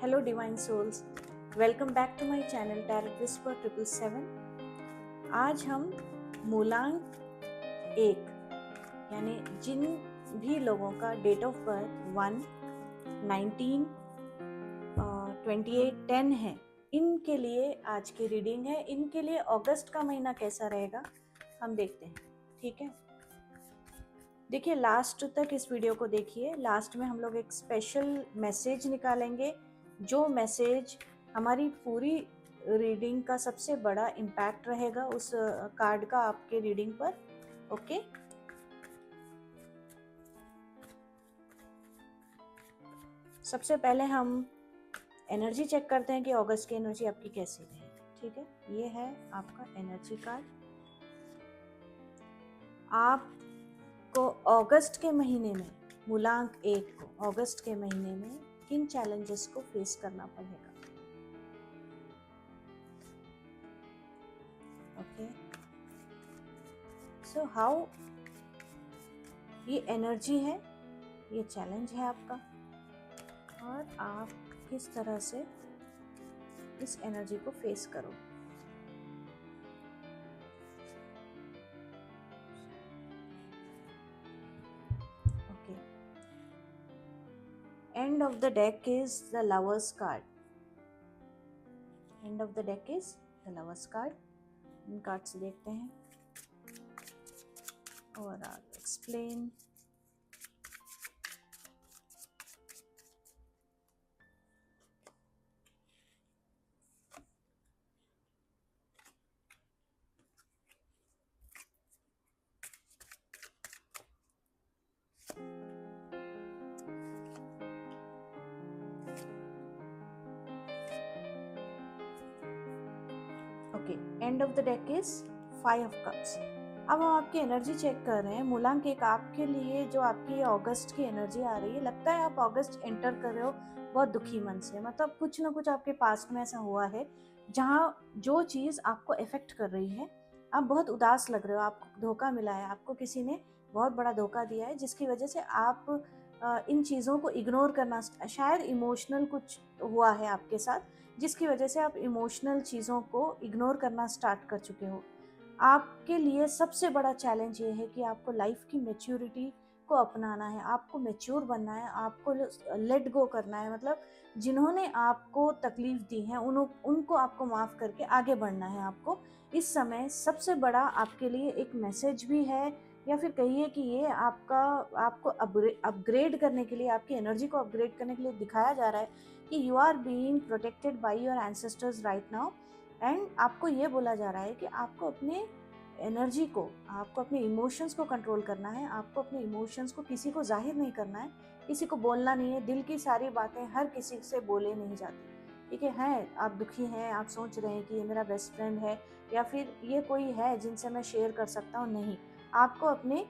Hello, Divine Souls. Welcome back to my channel Tarot Whisper 777. आज हम मूलांक 1 यानी जिन भी लोगों का डेट ऑफ बर्थ 1, 19, 28, 10 है, इनके लिए आज की रीडिंग है। इनके लिए अगस्त का महीना कैसा रहेगा हम देखते हैं। ठीक है, देखिए लास्ट तक इस वीडियो को देखिए। लास्ट में हम लोग एक स्पेशल मैसेज निकालेंगे, जो मैसेज हमारी पूरी रीडिंग का सबसे बड़ा इम्पैक्ट रहेगा उस कार्ड का आपके रीडिंग पर। ओके, सबसे पहले हम एनर्जी चेक करते हैं कि अगस्त की एनर्जी आपकी कैसी रहेगी। ठीक है, ये है आपका एनर्जी कार्ड। आपको अगस्त के महीने में, मूलांक 1 को अगस्त के महीने में किन चैलेंजेस को फेस करना पड़ेगा। ओके, सो हाउ, ये एनर्जी है, ये चैलेंज है आपका, और आप किस तरह से इस एनर्जी को फेस करो। Okay, end of the deck is the lovers card. End of the deck is the lovers card. In card से देखते हैं और आप explain. Okay, end of the deck is 5 of cups. अब हम आपकी एनर्जी चेक कर रहे हैं। मूलांक 1 आपके लिए जो आपकी अगस्त की एनर्जी आ रही है, लगता है आप अगस्त एंटर कर रहे हो बहुत दुखी मन से। मतलब कुछ ना कुछ आपके पास्ट में ऐसा हुआ है जहाँ जो चीज़ आपको इफेक्ट कर रही है, आप बहुत उदास लग रहे हो, आपको धोखा मिला है, आपको किसी ने बहुत बड़ा धोखा दिया है, जिसकी वजह से आप इन चीज़ों को इग्नोर करना, शायद इमोशनल कुछ हुआ है आपके साथ, जिसकी वजह से आप इमोशनल चीज़ों को इग्नोर करना स्टार्ट कर चुके हो। आपके लिए सबसे बड़ा चैलेंज ये है कि आपको लाइफ की मैच्योरिटी को अपनाना है, आपको मैच्योर बनना है, आपको लेट गो करना है। मतलब जिन्होंने आपको तकलीफ दी है उनको आपको माफ़ करके आगे बढ़ना है। आपको इस समय सबसे बड़ा आपके लिए एक मैसेज भी है, या फिर कहिए कि ये आपको अपग्रेड करने के लिए, आपकी एनर्जी को अपग्रेड करने के लिए दिखाया जा रहा है कि you are being protected by your ancestors right now. And आपको ये बोला जा रहा है कि आपको अपने एनर्जी को, आपको अपने इमोशंस को कंट्रोल करना है। आपको अपने इमोशंस को किसी को जाहिर नहीं करना है, किसी को बोलना नहीं है। दिल की सारी बातें हर किसी से बोले नहीं जाती। ठीक है, आप दुखी हैं, आप सोच रहे हैं कि ये मेरा बेस्ट फ्रेंड है या फिर ये कोई है जिनसे मैं शेयर कर सकता हूँ, नहीं। आपको अपने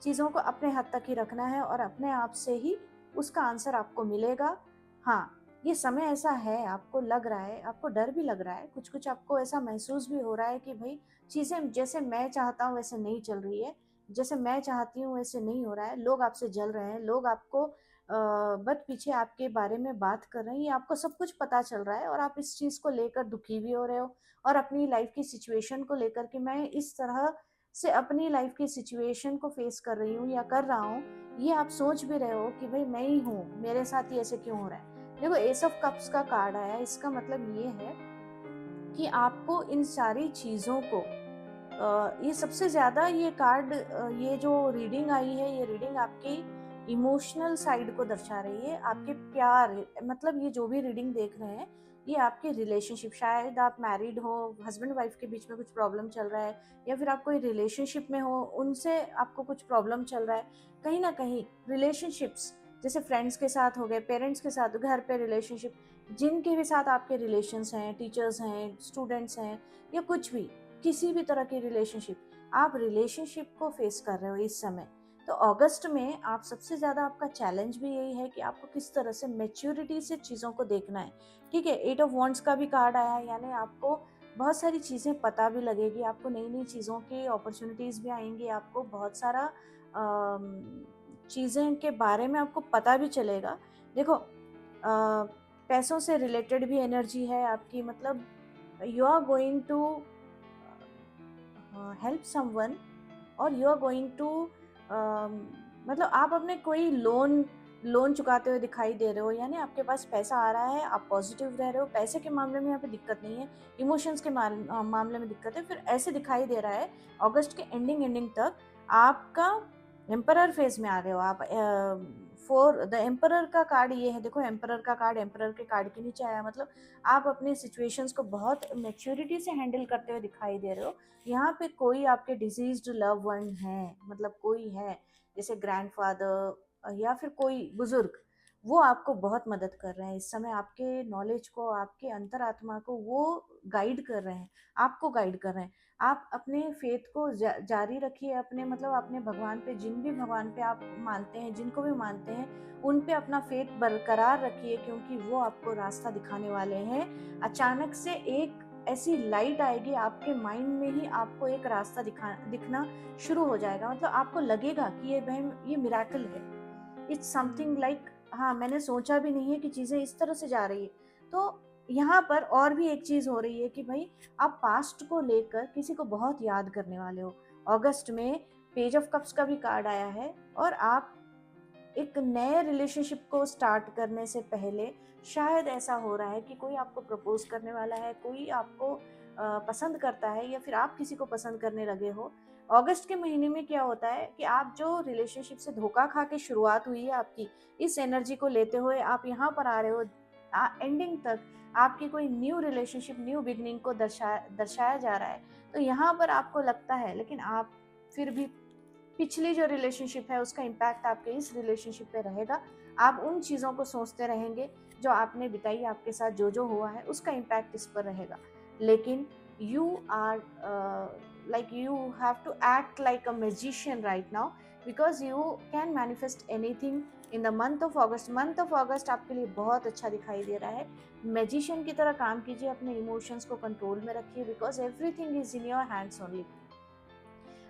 चीज़ों को अपने हद तक ही रखना है और अपने आप से ही उसका आंसर आपको मिलेगा। हाँ, ये समय ऐसा है, आपको लग रहा है, आपको डर भी लग रहा है, कुछ कुछ आपको ऐसा महसूस भी हो रहा है कि भाई चीज़ें जैसे मैं चाहता हूँ वैसे नहीं चल रही है, जैसे मैं चाहती हूँ वैसे नहीं हो रहा है। लोग आपसे जल रहे हैं, लोग आपको बट पीछे आपके बारे में बात कर रहे हैं, ये आपको सब कुछ पता चल रहा है और आप इस चीज़ को लेकर दुखी भी हो रहे हो। और अपनी लाइफ की सिचुएशन को लेकर कि मैं इस तरह से अपनी लाइफ की सिचुएशन को फेस कर रही हूँ या कर रहा हूँ, ये आप सोच भी रहे हो कि भाई मैं ही हूँ, मेरे साथ ही ऐसे क्यों हो रहा है। देखो, एस ऑफ कप्स का कार्ड आया, इसका मतलब ये है कि आपको इन सारी चीज़ों को, ये सबसे ज़्यादा ये कार्ड, ये जो रीडिंग आई है, ये रीडिंग आपकी इमोशनल साइड को दर्शा रही है, आपके प्यार। मतलब ये जो भी रीडिंग देख रहे हैं, ये आपके रिलेशनशिप, शायद आप मैरिड हो, हस्बैंड वाइफ के बीच में कुछ प्रॉब्लम चल रहा है, या फिर आप कोई रिलेशनशिप में हो, उनसे आपको कुछ प्रॉब्लम चल रहा है। कहीं ना कहीं रिलेशनशिप्स, जैसे फ्रेंड्स के साथ हो गए, पेरेंट्स के साथ, घर पे रिलेशनशिप, जिनके भी साथ आपके रिलेशंस हैं, टीचर्स हैं, स्टूडेंट्स हैं, या कुछ भी, किसी भी तरह की रिलेशनशिप, आप रिलेशनशिप को फेस कर रहे हो इस समय। तो अगस्त में आप सबसे ज़्यादा, आपका चैलेंज भी यही है कि आपको किस तरह से मैच्योरिटी से चीज़ों को देखना है। ठीक है, 8 ऑफ वॉन्ड्स का भी कार्ड आया है, यानी आपको बहुत सारी चीज़ें पता भी लगेगी, आपको नई नई चीज़ों की अपॉर्चुनिटीज़ भी आएंगी, आपको बहुत सारा चीज़ें के बारे में आपको पता भी चलेगा। देखो, पैसों से रिलेटेड भी एनर्जी है आपकी, मतलब you are going to help someone, और यू आर गोइंग टू मतलब आप अपने कोई लोन चुकाते हुए दिखाई दे रहे हो, यानी आपके पास पैसा आ रहा है, आप पॉजिटिव रह रहे हो, पैसे के मामले में यहाँ पे दिक्कत नहीं है, इमोशंस के मामले में दिक्कत है। फिर ऐसे दिखाई दे रहा है अगस्त के एंडिंग तक आपका एम्परर फेज में आ गए हो आप। फॉर द एम्परर का कार्ड ये है, देखो एम्परर का कार्ड एम्परर के कार्ड के नीचे आया, मतलब आप अपने सिचुएशंस को बहुत मैच्योरिटी से हैंडल करते हुए दिखाई दे रहे हो। यहाँ पे कोई आपके डिजीज्ड लव वन है, मतलब कोई है जैसे ग्रैंडफादर या फिर कोई बुजुर्ग, वो आपको बहुत मदद कर रहे हैं इस समय, आपके नॉलेज को, आपके अंतरात्मा को वो गाइड कर रहे हैं, आपको गाइड कर रहे हैं। आप अपने फेथ को जारी रखिए, अपने मतलब अपने भगवान पे, जिन भी भगवान पे आप मानते हैं, जिनको भी मानते हैं, उन पे अपना फेथ बरकरार रखिए, क्योंकि वो आपको रास्ता दिखाने वाले हैं। अचानक से एक ऐसी लाइट आएगी आपके माइंड में ही, आपको एक रास्ता दिखना शुरू हो जाएगा, मतलब आपको लगेगा कि ये मिराकल है, इट्स समथिंग लाइक, हाँ मैंने सोचा भी नहीं है कि चीज़ें इस तरह से जा रही है। तो यहाँ पर और भी एक चीज़ हो रही है कि भाई आप पास्ट को लेकर किसी को बहुत याद करने वाले हो। अगस्त में पेज ऑफ कप्स का भी कार्ड आया है, और आप एक नए रिलेशनशिप को स्टार्ट करने से पहले शायद ऐसा हो रहा है कि कोई आपको प्रपोज करने वाला है, कोई आपको पसंद करता है, या फिर आप किसी को पसंद करने लगे हो। अगस्त के महीने में क्या होता है कि आप जो रिलेशनशिप से धोखा खा के शुरुआत हुई है आपकी, इस एनर्जी को लेते हुए आप यहाँ पर आ रहे हो, एंडिंग तक आपकी कोई न्यू रिलेशनशिप, न्यू बिगनिंग को दर्शाया जा रहा है। तो यहाँ पर आपको लगता है, लेकिन आप फिर भी पिछली जो रिलेशनशिप है उसका इम्पैक्ट आपके इस रिलेशनशिप पे रहेगा। आप उन चीज़ों को सोचते रहेंगे जो आपने बिताई, आपके साथ जो जो हुआ है उसका इम्पैक्ट इस पर रहेगा। लेकिन you are like you have to act like a magician right now, because you can manifest anything in the month of August. Month of August आपके लिए बहुत अच्छा दिखाई दे रहा है। मैजिशियन की तरह काम कीजिए, अपने इमोशंस को कंट्रोल में रखिए, because everything is in your hands only.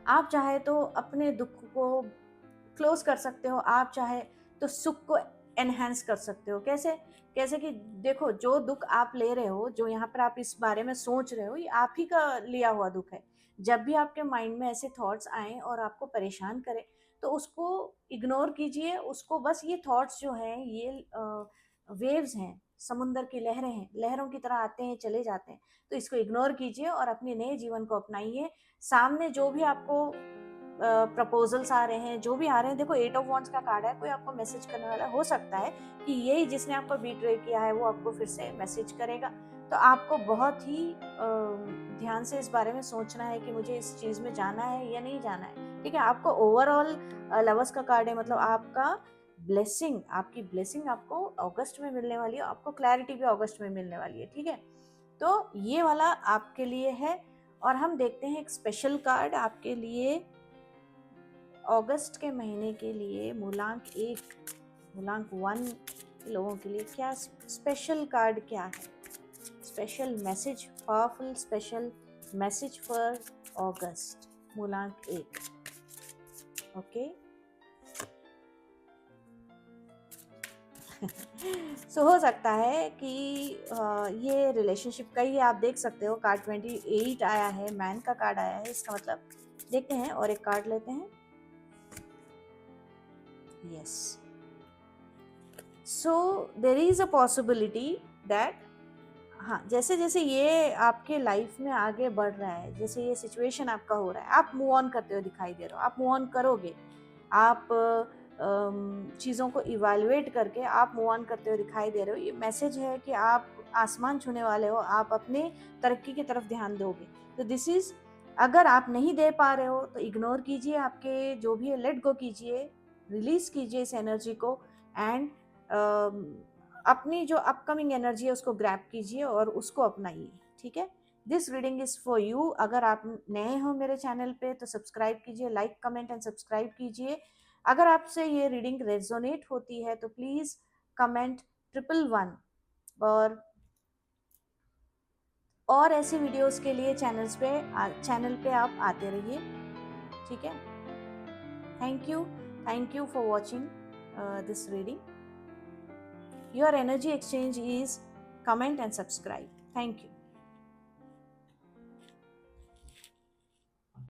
आप चाहे तो अपने दुख को क्लोज कर सकते हो, आप चाहे तो सुख को एनहेंस कर सकते हो। कैसे? कैसे कि देखो, जो दुख आप ले रहे हो, जो यहाँ पर आप इस बारे में सोच रहे हो, ये आप ही का लिया हुआ दुख है। जब भी आपके माइंड में ऐसे थॉट्स आए और आपको परेशान करें, तो उसको इग्नोर कीजिए। उसको बस, ये थॉट्स जो हैं ये वेव्स हैं, समुंदर की लहरें हैं, लहरों की तरह आते हैं चले जाते हैं। तो इसको इग्नोर कीजिए और अपने नए जीवन को अपनाइए। सामने जो भी आपको प्रपोजल्स आ रहे हैं, जो भी आ रहे हैं, देखो 8 ऑफ वॉन्ड्स का कार्ड है, कोई आपको मैसेज करने वाला हो सकता है कि यही जिसने आपको बीट्रे किया है वो आपको फिर से मैसेज करेगा। तो आपको बहुत ही ध्यान से इस बारे में सोचना है कि मुझे इस चीज़ में जाना है या नहीं जाना है। ठीक है, आपको ओवरऑल लवर्स का कार्ड है, मतलब आपका ब्लेसिंग, आपकी ब्लेसिंग आपको अगस्त में मिलने वाली है, आपको क्लैरिटी भी अगस्त में मिलने वाली है। ठीक है, तो ये वाला आपके लिए है। और हम देखते हैं एक स्पेशल कार्ड आपके लिए अगस्त के महीने के लिए, मूलांक 1, मूलांक 1 लोगों के लिए क्या स्पेशल कार्ड क्या है, special message, powerful special message for August, मूलांक 1। ओके, सो हो सकता है कि ये रिलेशनशिप का ही आप देख सकते हो। कार्ड 28 आया है, मैन का कार्ड आया है, इसका मतलब देखते हैं और एक कार्ड लेते हैं। Yes, so there is a possibility that, हाँ, जैसे जैसे ये आपके लाइफ में आगे बढ़ रहा है, जैसे ये सिचुएशन आपका हो रहा है, आप मूव ऑन करते हुए दिखाई दे रहे हो, आप मूव ऑन करोगे, आप चीज़ों को इवैल्यूएट करके आप मूव ऑन करते हुए दिखाई दे रहे हो। ये मैसेज है कि आप आसमान छूने वाले हो, आप अपने तरक्की की तरफ ध्यान दोगे। तो दिस इज़, अगर आप नहीं दे पा रहे हो तो इग्नोर कीजिए, आपके जो भी है लेट गो कीजिए, रिलीज कीजिए इस एनर्जी को, एंड अपनी जो अपकमिंग एनर्जी है उसको ग्रैब कीजिए और उसको अपनाइए। ठीक है, this reading is for you. अगर आप नए हो मेरे चैनल पे तो सब्सक्राइब कीजिए, लाइक कमेंट एंड सब्सक्राइब कीजिए। अगर आपसे ये रीडिंग रेजोनेट होती है तो प्लीज़ कमेंट 111। और ऐसी वीडियोस के लिए चैनल पे आप आते रहिए। ठीक है, thank you for watching this reading. Your energy exchange is comment and subscribe. Thank you.